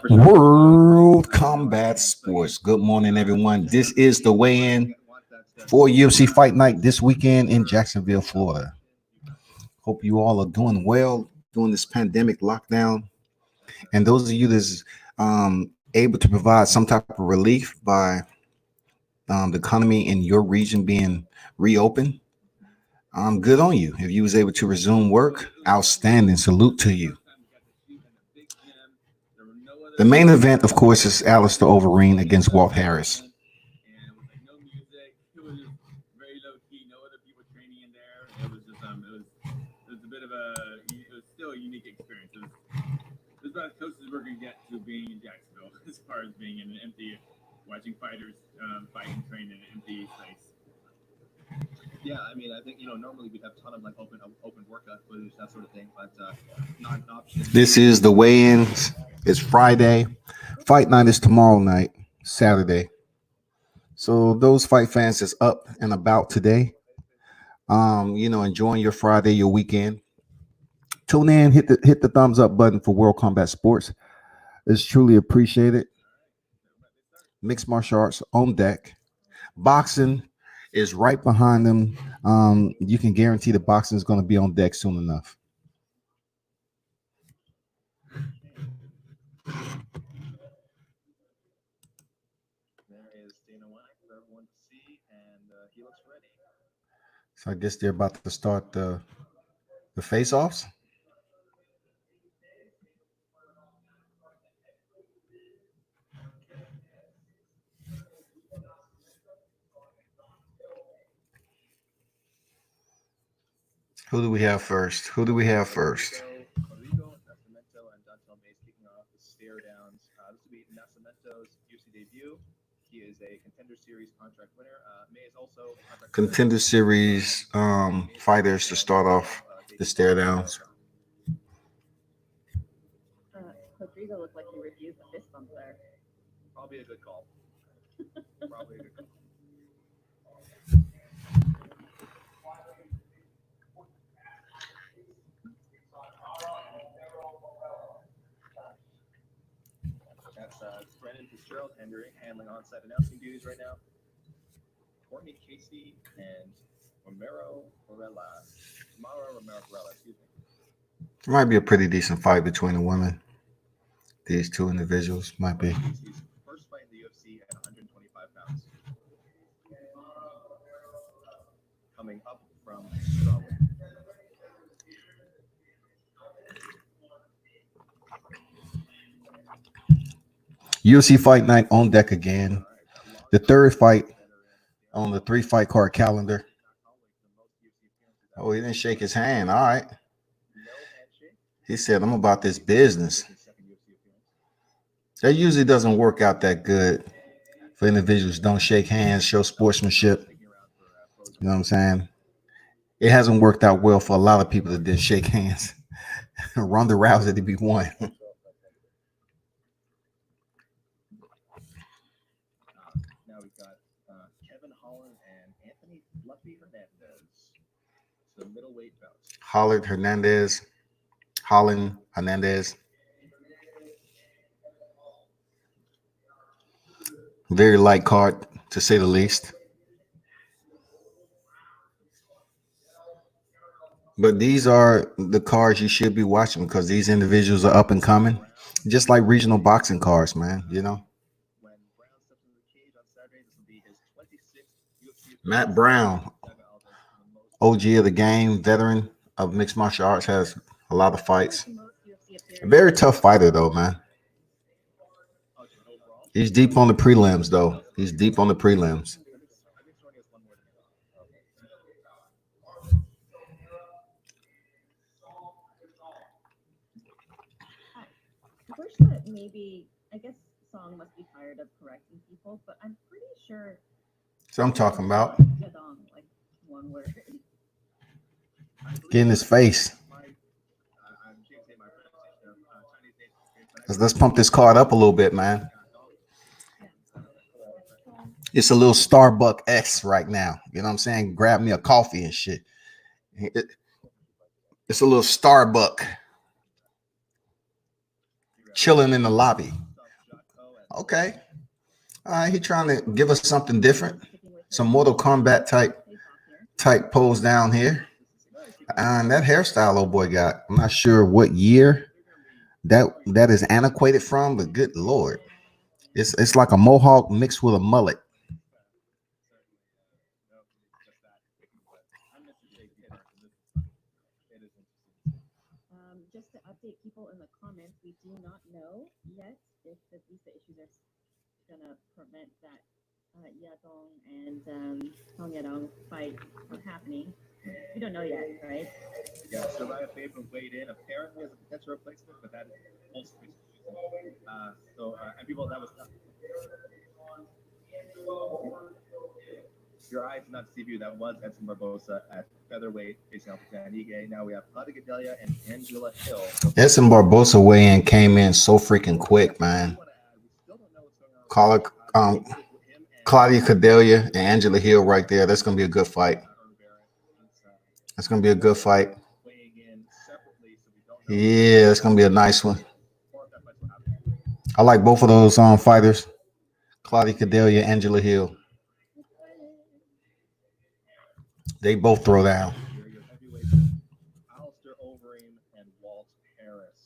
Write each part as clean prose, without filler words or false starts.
World Combat Sports. Good morning, everyone. This is the weigh-in for UFC Fight Night this weekend in Jacksonville, Florida. Hope you all are doing well during this pandemic lockdown. And those of you that's able to provide some type of relief by the economy in your region being reopened, good on you. If you was able to resume work, outstanding. Salute to you. The main event, of course, is Alistair Overeem against Walt Harris. Still a unique experience. It was about as close as we're going to get to being in Jacksonville as far as being in an empty, watching fighters fight and train in an empty place. Yeah, I mean, I think, normally we'd have a ton of like open workout footage, that sort of thing, but not an option. This is the weigh-ins. It's Friday. Fight night is tomorrow night, Saturday. So those fight fans that's up and about today, enjoying your Friday, your weekend. Tune in, hit the thumbs up button for World Combat Sports. It's truly appreciated. Mixed martial arts on deck. Boxing is right behind them. You can guarantee the boxing is going to be on deck soon enough. There is Dana White for everyone to see, and he looks ready. So I guess they're about to start the face-offs. Who do we have first? Rodrigo Nascimento and Dantel Mays kicking off the stare downs. This will be Nascimento's UFC debut. He is a Contender Series contract winner. Mays also Contender Series fighters to start off the stare downs. Rodrigo looked like he refused a fist bump there. Probably a good call. Probably a good call. That's Brennan Fitzgerald handling on-site announcing duties right now. Courtney Casey and Romero Varela. Excuse me. It might be a pretty decent fight between the women. These two individuals might be. First fight in the UFC at 125 pounds. Coming up from Charlotte. UFC Fight Night on deck again. The third fight on the 3-fight card calendar. Oh, he didn't shake his hand. All right. He said, I'm about this business. That usually doesn't work out that good for individuals who don't shake hands, show sportsmanship. You know what I'm saying? It hasn't worked out well for a lot of people that didn't shake hands. Ronda Rousey to be one. Now we've got Kevin Holland and Anthony Fluffy Hernandez. So middleweight bouts. Holland Hernandez. Very light card, to say the least. But these are the cards you should be watching because these individuals are up and coming. Just like regional boxing cards, man, When Brown steps into the cage on Saturday, this will be his 26th UFC. Matt Brown, OG of the game, veteran of mixed martial arts, has a lot of fights. A very tough fighter, though, man. He's deep on the prelims, though. He's deep on the prelims. I wish that maybe, I guess Song must be tired of correcting people, but I'm pretty sure. So I'm talking about Zedong, like one word. get in his face. Let's pump this card up a little bit, man. It's a little Starbucks X right now. You know what I'm saying? Grab me a coffee and shit. It's a little Starbucks. chilling in the lobby. Tough Shot Co. Okay. All right. He trying to give us something different. Sticking with Some her Mortal Kombat face off here. type pose down here. And that hairstyle old boy got. I'm not sure what year that is antiquated from, but good lord. It's like a mohawk mixed with a mullet. Just to update people in the comments, we do not know yet if the visa issues are gonna prevent that Yadong and Song Yadong fight from happening. We don't know yet, right? Yeah, Soraya Faber weighed in apparently as a potential replacement, but that is also and people that was your eyes did not deceive you. That was Edson Barbosa at featherweight facing Alpha Tanige. Now we have Claudia Gadelia and Angela Hill. Edson Barbosa weigh-in came in so freaking quick, man. Claudia Cordelia and Angela Hill right there. That's gonna be a good fight. That's gonna be a good fight. Yeah, it's gonna be a nice one. I like both of those fighters. Claudia Cordelia, Angela Hill. They both throw down. Alistair Overeem and Walt Harris.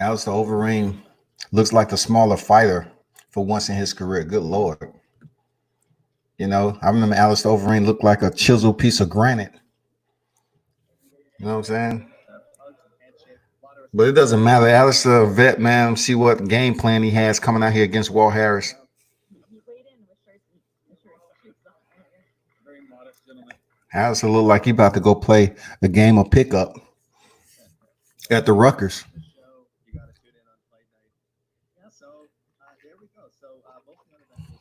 Alistair Overeem looks like the smaller fighter for once in his career. Good lord. You know, I remember Alistair Overeem looked like a chiseled piece of granite. You know what I'm saying? But it doesn't matter. Alistair, a vet, man. See what game plan he has coming out here against Walt Harris. He weighed in with shirts off earlier. Very modest gentleman. Alistair look like he about to go play a game of pickup at the Rutgers. You got to tune in on fight night. Yep. So there we go. So both the other events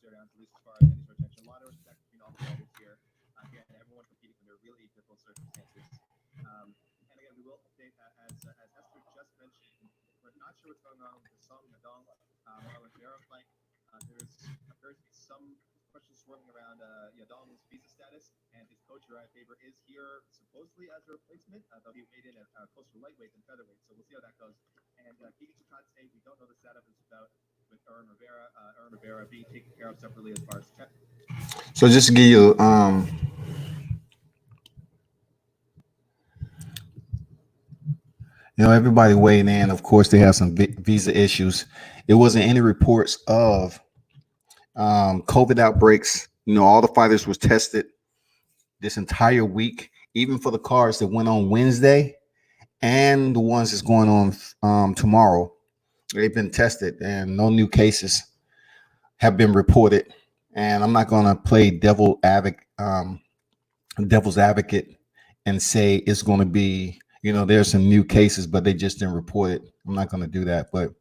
stare down, at least as far as any sort of tension. A lot of respect between all the fighters here. Again, everyone competing under really difficult circumstances. And again, we will update as Esther just mentioned. We're not sure what's going on with the Song Yadong Oliveira fight. There's appears to be some questions swirling around Yadong's visa status, and his coach Uriah Faber is here supposedly as a replacement, though he weighed in at closer to lightweight than featherweight. So we'll see how that goes. And Keegan Chikadze, we don't know the setup is about with Erin Rivera. Erin Rivera being taken care of separately as far as So just to give you you know, everybody weighing in. Of course, they have some visa issues. There wasn't any reports of COVID outbreaks. You know, all the fighters was tested this entire week, even for the cards that went on Wednesday and the ones that's going on tomorrow. They've been tested, and no new cases have been reported. And I'm not going to play devil's advocate and say it's going to be, you know, there's some new cases, but they just didn't report it. I'm not going to do that. But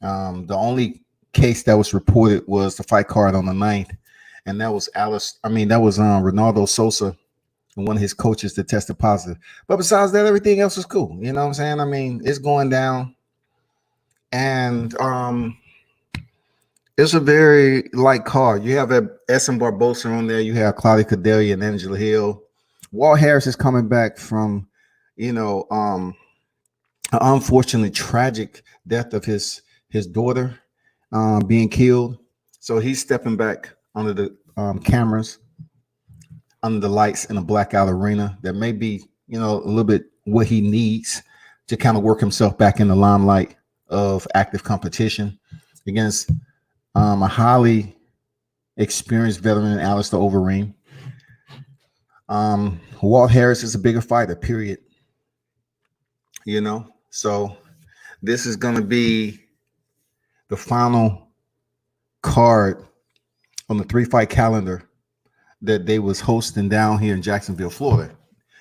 the only case that was reported was the fight card on the 9th, and that was Ronaldo Sosa and one of his coaches that tested positive. But besides that, everything else is cool. You know what I'm saying? I mean, it's going down, and it's a very light card. You have Edson Barbosa on there. You have Claudia Cordelia and Angela Hill. Walt Harris is coming back from, you know, an unfortunately tragic death of his daughter being killed. So he's stepping back under the cameras, under the lights in a blackout arena. That may be, you know, a little bit what he needs to kind of work himself back in the limelight of active competition against a highly experienced veteran, Alistair Overeem. Walt Harris is a bigger fighter, period. You know, so this is going to be the final card on the 3-fight calendar that they was hosting down here in Jacksonville, Florida.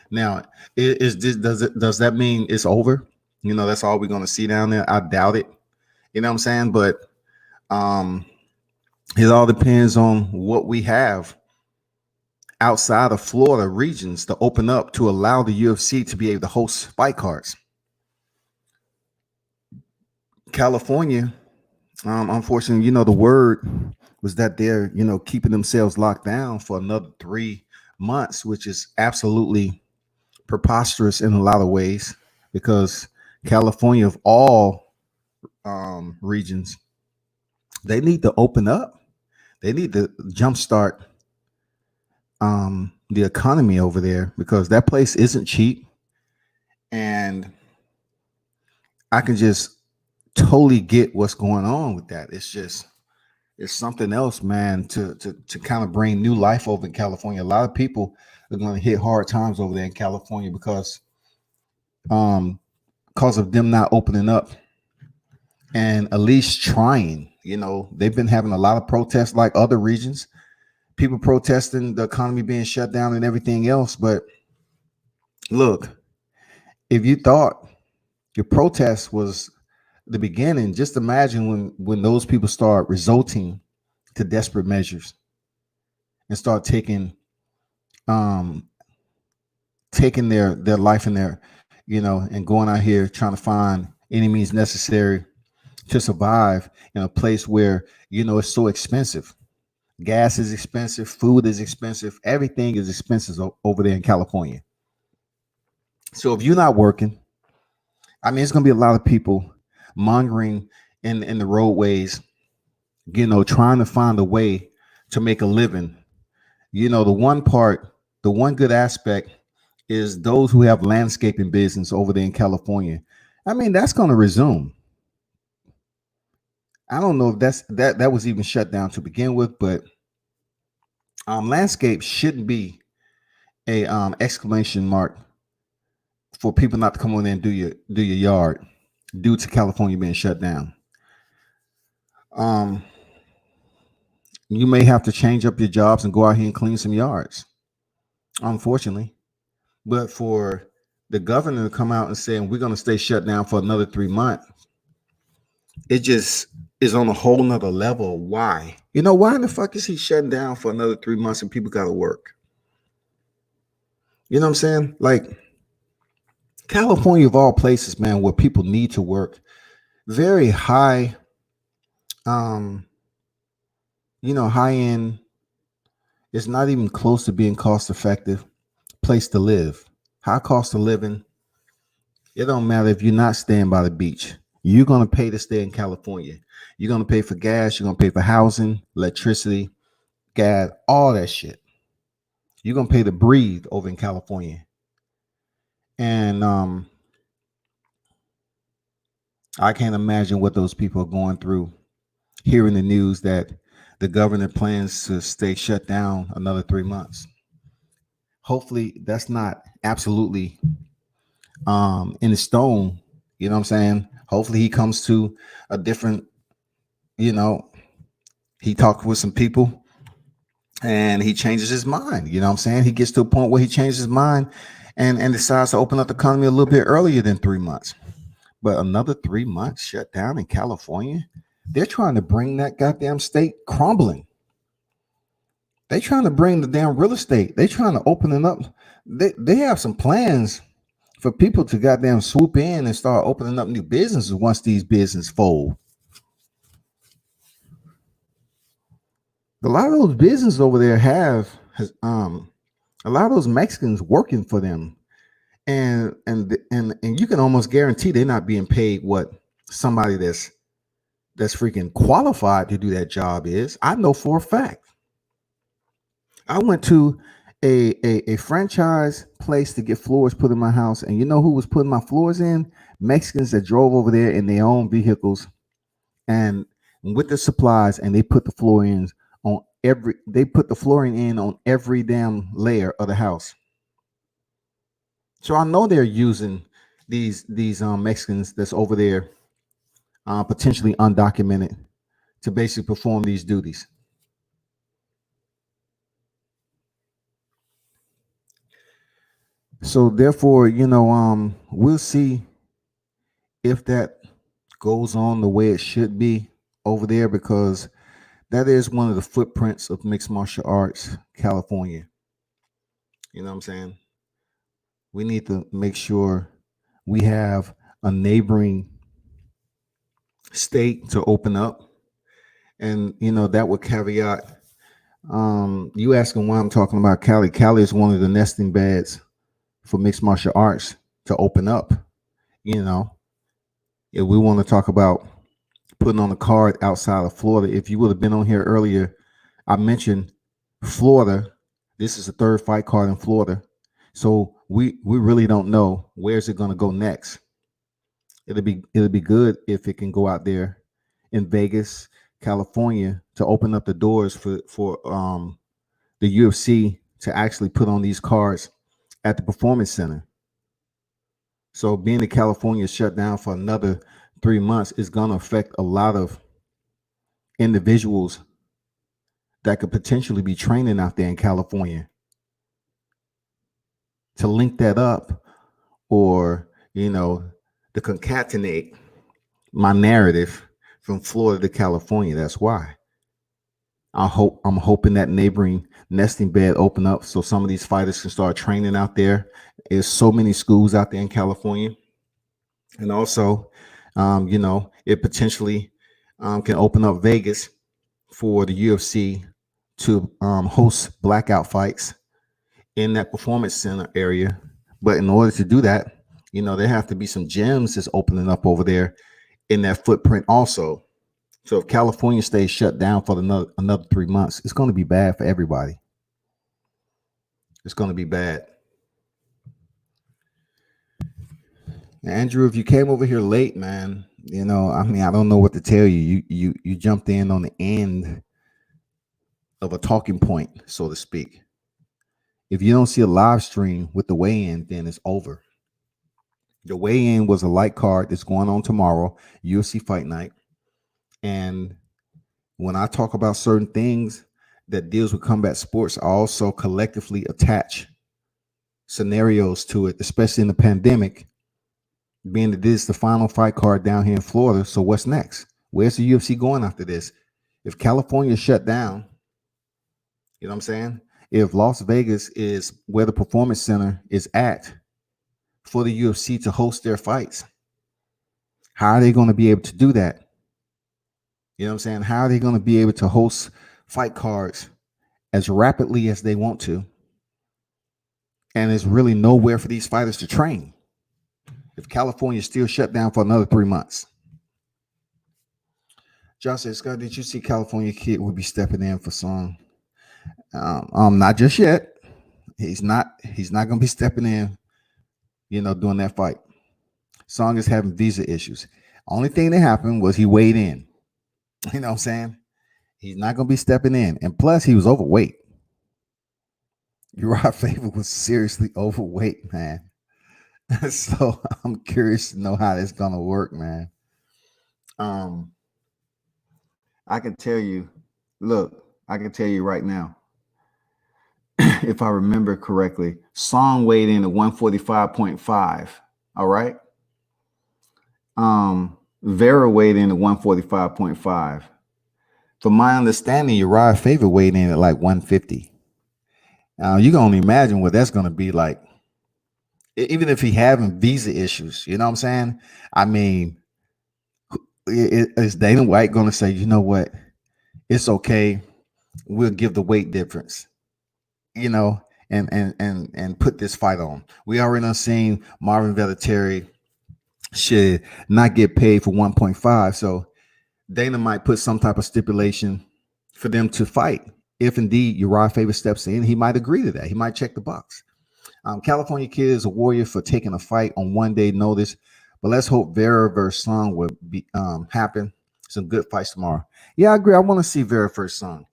Now, does that mean it's over? You know, that's all we're going to see down there. I doubt it. You know what I'm saying? But it all depends on what we have outside of Florida regions to open up to allow the UFC to be able to host fight cards. California, unfortunately, you know, the word was that they're, you know, keeping themselves locked down for another 3 months, which is absolutely preposterous in a lot of ways because California, of all regions, they need to open up. They need to jumpstart the economy over there because that place isn't cheap, and I can just totally get what's going on with that. It's something else, man, to kind of bring new life over in California. A lot of people are going to hit hard times over there in California because of them not opening up and at least trying. You know, they've been having a lot of protests like other regions, people protesting the economy being shut down and everything else. But look, if you thought your protest was the beginning, just imagine when those people start resulting to desperate measures and start um taking their life in their, and going out here trying to find any means necessary to survive in a place where it's so expensive. Gas is expensive, food is expensive, everything is expensive over there in California. So if you're not working, I mean, it's going to be a lot of people mongering in the roadways, trying to find a way to make a living. The one good aspect is those who have landscaping business over there in California. I mean, that's going to resume. I don't know if that was even shut down to begin with, but landscape shouldn't be a exclamation mark for people not to come on in and do your yard due to California being shut down. You may have to change up your jobs and go out here and clean some yards, unfortunately. But for the governor to come out and saying we're going to stay shut down for another 3 months, it just is on a whole nother level. Why? Why in the fuck is he shutting down for another 3 months and people got to work? You know what I'm saying? Like, California, of all places, man, where people need to work, very high, high end. It's not even close to being cost effective place to live. High cost of living. It don't matter if you're not staying by the beach. You're going to pay to stay in California. You're going to pay for gas. You're going to pay for housing, electricity, gas, all that shit. You're going to pay to breathe over in California. And I can't imagine what those people are going through hearing the news that the governor plans to stay shut down another 3 months. Hopefully that's not absolutely in the stone. You know what I'm saying? Hopefully he comes to a different, he talked with some people and he changes his mind. You know what I'm saying? He gets to a point where he changes his mind and decides to open up the economy a little bit earlier than 3 months. But another 3 months shut down in California, they're trying to bring that goddamn state crumbling. They're trying to bring the damn real estate. They're trying to open it up. They have some plans for people to goddamn swoop in and start opening up new businesses once these businesses fold. A lot of those businesses over there have a lot of those Mexicans working for them, and you can almost guarantee they're not being paid what somebody that's freaking qualified to do that job is. I know for a fact. I went to a franchise place to get floors put in my house, and you know who was putting my floors in? Mexicans that drove over there in their own vehicles and with the supplies, and they put the flooring in on every damn layer of the house. So I know they're using these Mexicans that's over there, potentially undocumented, to basically perform these duties. So therefore, we'll see if that goes on the way it should be over there, because that is one of the footprints of mixed martial arts, California. You know what I'm saying? We need to make sure we have a neighboring state to open up. And, that would caveat, you asking why I'm talking about Cali. Cali is one of the nesting beds for mixed martial arts to open up. You know, if we want to talk about putting on a card outside of Florida, if you would have been on here earlier, I mentioned Florida. This is the third fight card in Florida. So we really don't know where's it going to go next. It'll be good if it can go out there in Vegas, California, to open up the doors for the UFC to actually put on these cards at the Performance Center. So being that California is shut down for another 3 months is going to affect a lot of individuals that could potentially be training out there in California. To link that up, or to concatenate my narrative from Florida to California. That's why I'm hoping that neighboring nesting bed open up so some of these fighters can start training out there. There's so many schools out there in California, and also, it potentially can open up Vegas for the UFC to host blackout fights in that Performance Center area. But in order to do that, there have to be some gyms that's opening up over there in that footprint also. So if California stays shut down for another 3 months, it's going to be bad for everybody. It's going to be bad. Andrew, if you came over here late, man, I don't know what to tell you. You jumped in on the end of a talking point, so to speak. If you don't see a live stream with the weigh-in, then it's over. The weigh-in was a light card that's going on tomorrow, UFC Fight Night. And when I talk about certain things that deals with combat sports, I also collectively attach scenarios to it, especially in the pandemic, being that this is the final fight card down here in Florida. So what's next? Where's the UFC going after this? If California shut down, you know what I'm saying? If Las Vegas is where the Performance Center is at for the UFC to host their fights, how are they going to be able to do that? You know what I'm saying? How are they going to be able to host fight cards as rapidly as they want to? And there's really nowhere for these fighters to train if California is still shut down for another 3 months. Josh said, Scott, did you see California Kid will be stepping in for Song? Not just yet. He's not going to be stepping in, doing that fight. Song is having visa issues. Only thing that happened was he weighed in. You know what I'm saying? He's not going to be stepping in. And plus, he was overweight. Uriah Faber was seriously overweight, man. So I'm curious to know how this going to work, man. I can tell you right now, if I remember correctly, Song weighed in at 145.5. All right. Vera weighed in at 145.5. From my understanding, Uriah Faber weighed in at like 150. You can only imagine what that's going to be like. Even if he having visa issues, you know what I'm saying? I mean, is Dana White going to say, you know what? It's okay. We'll give the weight difference, and put this fight on. We already done seen Marvin Vettori should not get paid for 1.5. So Dana might put some type of stipulation for them to fight. If indeed Uriah Faber steps in, he might agree to that. He might check the box. California Kid is a warrior for taking a fight on 1 day notice, but let's hope Vera versus Song will be happen. Some good fights tomorrow. Yeah, I agree. I want to see Vera versus Song.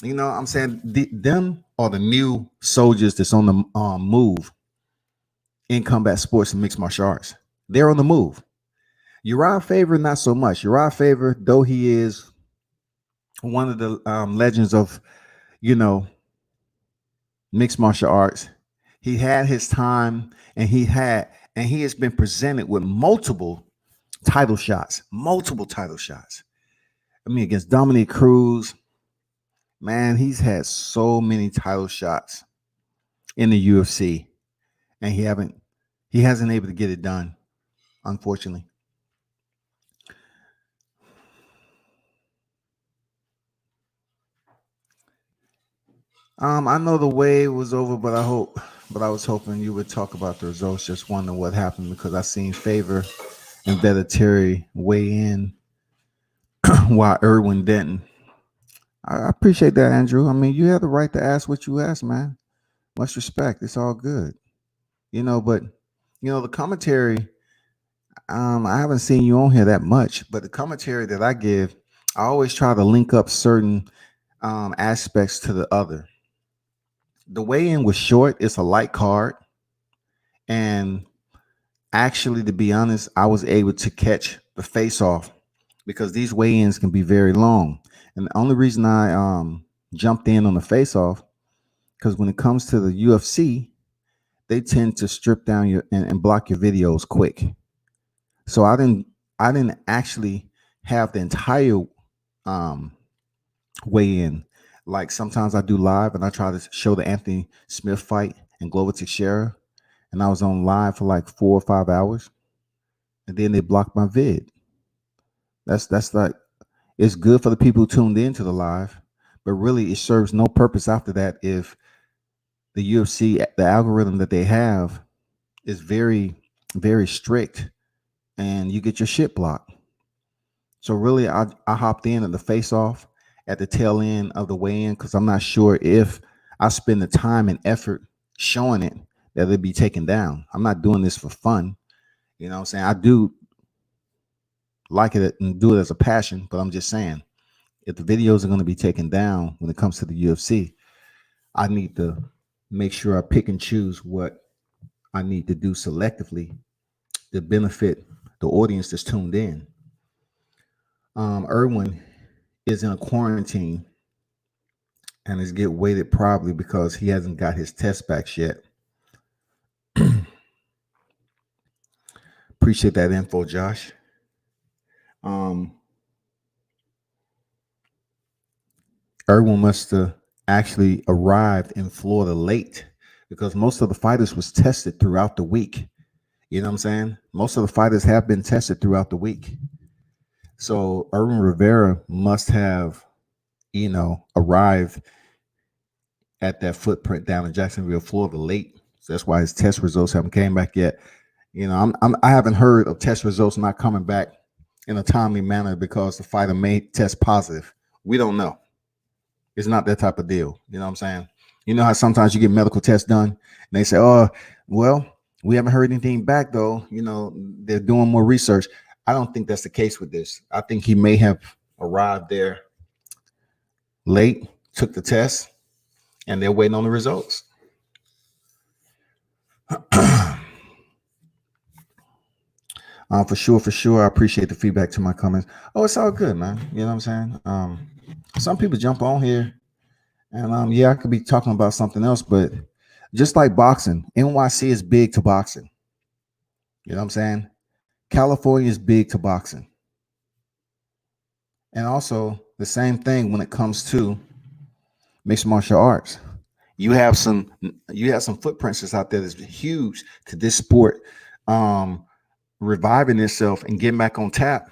You know what I'm saying? Them are the new soldiers that's on the move in combat sports and mixed martial arts. They're on the move. Uriah Faber, not so much. Uriah Faber, though he is one of the legends of, mixed martial arts, he had his time, and he has been presented with multiple title shots. I mean, against Dominic Cruz, man, he's had so many title shots in the UFC, and he hasn't able to get it done, unfortunately. I know the wave was over, but I hope but I was hoping you would talk about the results. Just wondering what happened because I seen Favor and Vetteri weigh in while Irwin didn't. I appreciate that, Andrew. I mean, you have the right to ask what you ask, man. Much respect. It's all good, But the commentary. I haven't seen you on here that much, but the commentary that I give, I always try to link up certain aspects to the other. The weigh-in was short. It's a light card, and actually, to be honest, I was able to catch the face-off because these weigh-ins can be very long. And the only reason I jumped in on the face-off because when it comes to the UFC, they tend to strip down your and block your videos quick. So I didn't actually have the entire um weigh in. Like sometimes I do live and I try to show the Anthony Smith fight and Glover Teixeira, and I was on live for like 4 or 5 hours, and then they blocked my vid. That's like it's good for the people who tuned into the live, but really it serves no purpose after that if the UFC, the algorithm that they have is very, very strict and you get your shit blocked. So really I hopped in at the face off at the tail end of the weigh in because I'm not sure if I spend the time and effort showing it that it'd be taken down. I'm not doing this for fun. You know what I'm saying? I do like it and do it as a passion, but I'm just saying if the videos are going to be taken down when it comes to the UFC, I need to make sure I pick and choose what I need to do selectively to benefit the audience that's tuned in. Irwin is in a quarantine and is get weighted probably because he hasn't got his test back yet. Appreciate that info, Josh. Irwin must have actually arrived in Florida late because most of the fighters was tested throughout the week. You know what I'm saying? Most of the fighters have been tested throughout the week. So Irwin Rivera must have, arrived at that footprint down in Jacksonville, Florida late. So that's why his test results haven't came back yet. I haven't heard of test results not coming back in a timely manner because the fighter may test positive. We don't know. It's not that type of deal. You know what I'm saying? You know how sometimes you get medical tests done and they say, oh, well, we haven't heard anything back though. They're doing more research. I don't think that's the case with this. I think he may have arrived there late, took the test, and they're waiting on the results. For sure. I appreciate the feedback to my comments. Oh, it's all good, man. You know what I'm saying? Some people jump on here and I could be talking about something else, but just like boxing, NYC is big to boxing. You know what I'm saying? California is big to boxing. And also the same thing when it comes to mixed martial arts. You have some footprints that's out there that's huge to this sport reviving itself and getting back on tap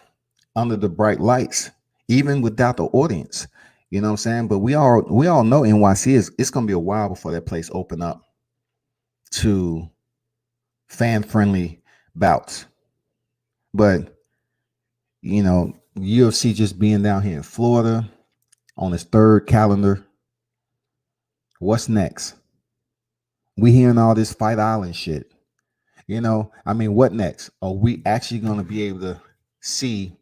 under the bright lights, even without the audience. You know what I'm saying? But we all know NYC it's gonna be a while before that place open up to fan-friendly bouts. But UFC just being down here in Florida on its third calendar. What's next? We hearing all this Fight Island shit. What next? Are we actually going to be able to see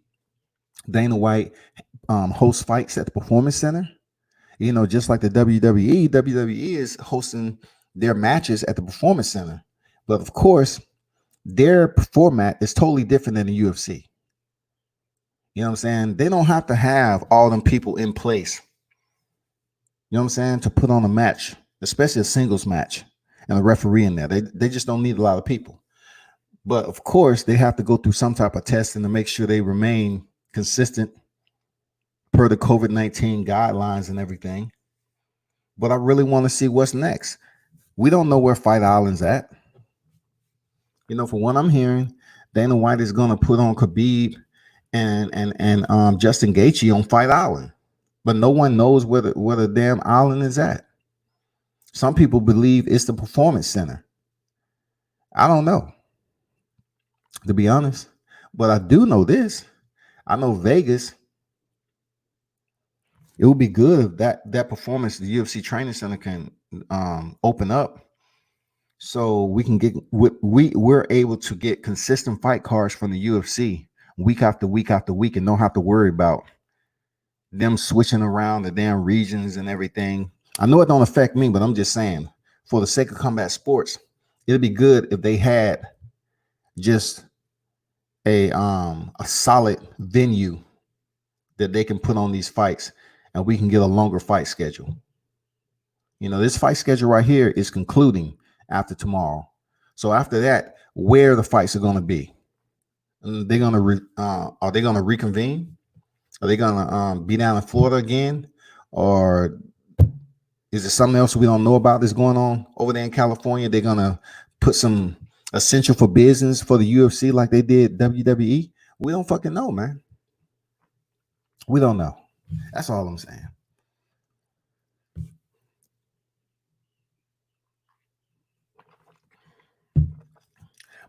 Dana White host fights at the Performance Center? Just like the WWE is hosting their matches at the Performance Center. But of course, their format is totally different than the UFC. You know what I'm saying? They don't have to have all them people in place. You know what I'm saying? To put on a match, especially a singles match and a referee in there. They just don't need a lot of people. But of course, they have to go through some type of testing to make sure they remain consistent per the COVID-19 guidelines and everything. But I really want to see what's next. We don't know where Fight Island's at. For what I'm hearing, Dana White is going to put on Khabib and Justin Gaethje on Fight Island. But no one knows where the damn island is at. Some people believe it's the performance center. I don't know, to be honest. But I do know this. I know Vegas, it would be good if that performance, the UFC training center can open up so we can get we're able to get consistent fight cards from the UFC week after week after week and don't have to worry about them switching around the damn regions and everything. I know it don't affect me, but I'm just saying, for the sake of combat sports, it'd be good if they had just a solid venue that they can put on these fights and we can get a longer fight schedule. You know, this fight schedule right here is concluding after tomorrow. So after that, where the fights are going to be? They're going to are they going to reconvene? Are they going to be down in Florida again, or is there something else we don't know about that's going on over there in California? They're going to put some essential for business for the UFC like they did WWE. We don't fucking know, man. We don't know. That's all I'm saying.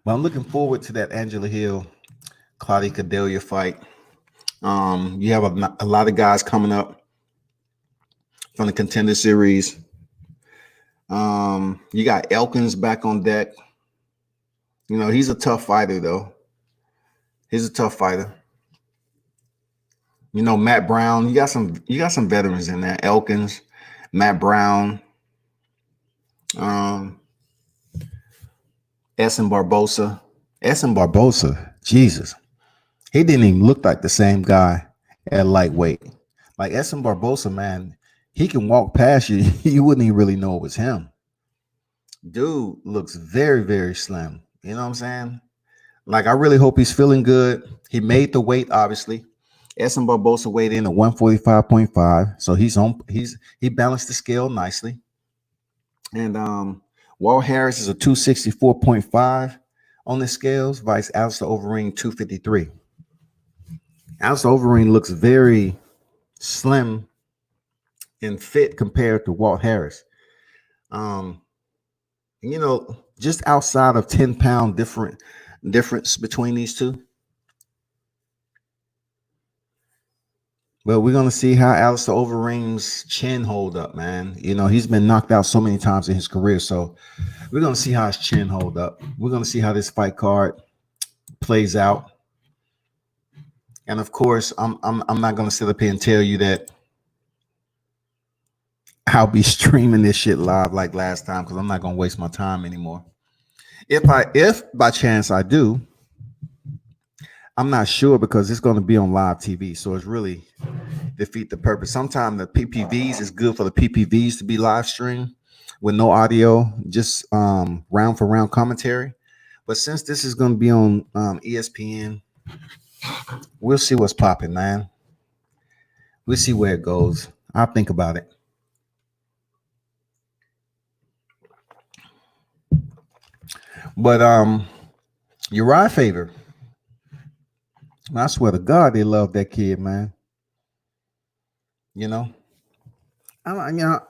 But I'm looking forward to that Angela Hill, Claudia Cordelia fight. You have a lot of guys coming up from the Contender Series. You got Elkins back on deck. You know, he's a tough fighter, though. He's a tough fighter. You know, Matt Brown. You got some veterans in there. Elkins, Matt Brown, Essen Barbosa. Essen Barbosa, Jesus. He didn't even look like the same guy at lightweight. Like Essen Barbosa, man, he can walk past you. You wouldn't even really know it was him. Dude looks very, very slim. You know what I'm saying? Like, I really hope he's feeling good. He made the weight, obviously. Essen Barbosa weighed in at 145.5. So he balanced the scale nicely. And Walt Harris is a 264.5 on the scales, vice Alistair Overeem 253. Alistair Overeem looks very slim and fit compared to Walt Harris. You know, just outside of 10-pound difference between these two. But we're gonna see how Alistair Overeem's chin hold up, man. You know, he's been knocked out so many times in his career, so we're gonna see how his chin hold up. We're gonna see how this fight card plays out. And of course, I'm not gonna sit up here and tell you that I'll be streaming this shit live like last time, because I'm not gonna waste my time anymore. If by chance I do, I'm not sure, because it's gonna be on live TV, so it's really defeat the purpose. Sometimes the PPVs is good for the PPVs to be live streamed with no audio, just round for round commentary. But since this is gonna be on ESPN, we'll see what's popping, man. We'll see where it goes. I'll think about it. But Uriah Faber, I swear to God, they love that kid, man. You know, I know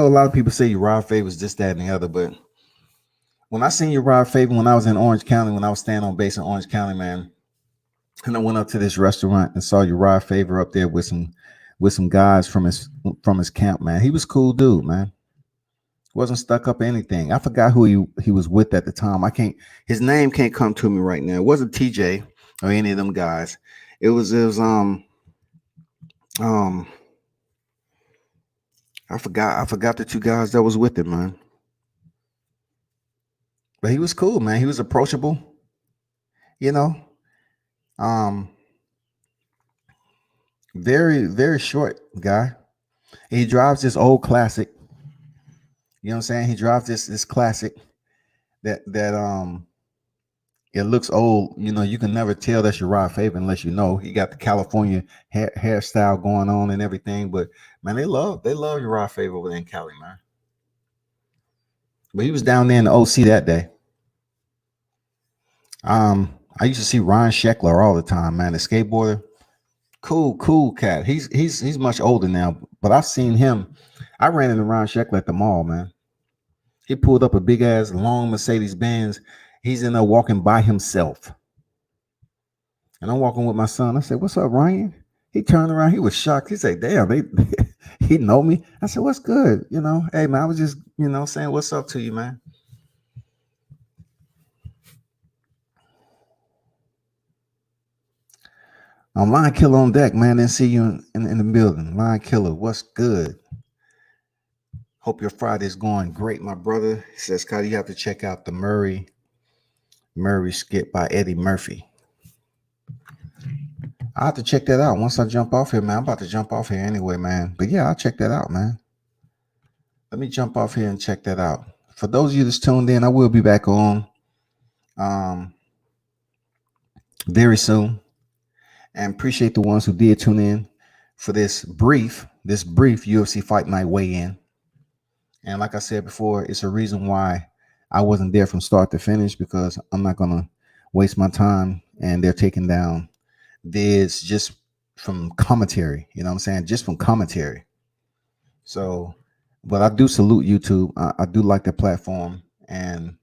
a lot of people say Uriah Faber was this, that, and the other, but when I seen Uriah Faber when I was in Orange County, when I was staying on base in Orange County, man, and I went up to this restaurant and saw Uriah Faber up there with some guys from his camp, man. He was a cool dude, man. Wasn't stuck up or anything. I forgot who he was with at the time. His name can't come to me right now. It wasn't TJ or any of them guys. It was I forgot the two guys that was with him, man. But he was cool, man. He was approachable, you know. Very, very short guy. He drives this old classic. You know what I'm saying? He drives this classic that it looks old. You know, you can never tell that's Uriah Faber unless you know. He got the California hairstyle going on and everything. But man, they love Uriah Faber over there in Cali, man. But he was down there in the OC that day. I used to see Ryan Sheckler all the time, man, the skateboarder. Cool cat. He's much older now, but I've seen him. I ran into Ryan Sheckler at the mall, man. He pulled up a big ass long Mercedes Benz. He's in there walking by himself. And I'm walking with my son. I said, "What's up, Ryan?" He turned around. He was shocked. He said, "Damn, he know me." I said, "What's good? Hey man, I was just, saying what's up to you, man." Lion Killer on deck, man. Didn't see you in the building. Lion Killer, what's good? Hope your Friday's going great, my brother. He says, "Scott, you have to check out the Murray skit by Eddie Murphy." I have to check that out once I jump off here, man. I'm about to jump off here anyway, man. But yeah, I'll check that out, man. Let me jump off here and check that out. For those of you that's tuned in, I will be back on very soon. And appreciate the ones who did tune in for this brief UFC Fight Night weigh-in. And like I said before, it's a reason why I wasn't there from start to finish, because I'm not going to waste my time and they're taking down vids just from commentary, you know what I'm saying? Just from commentary. So, but I do salute YouTube. I do like the platform, and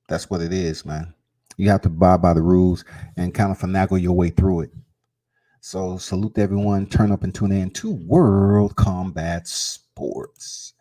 that's what it is, man. You have to abide by the rules and kind of finagle your way through it. So salute everyone. Turn up and tune in to World Combat Sports.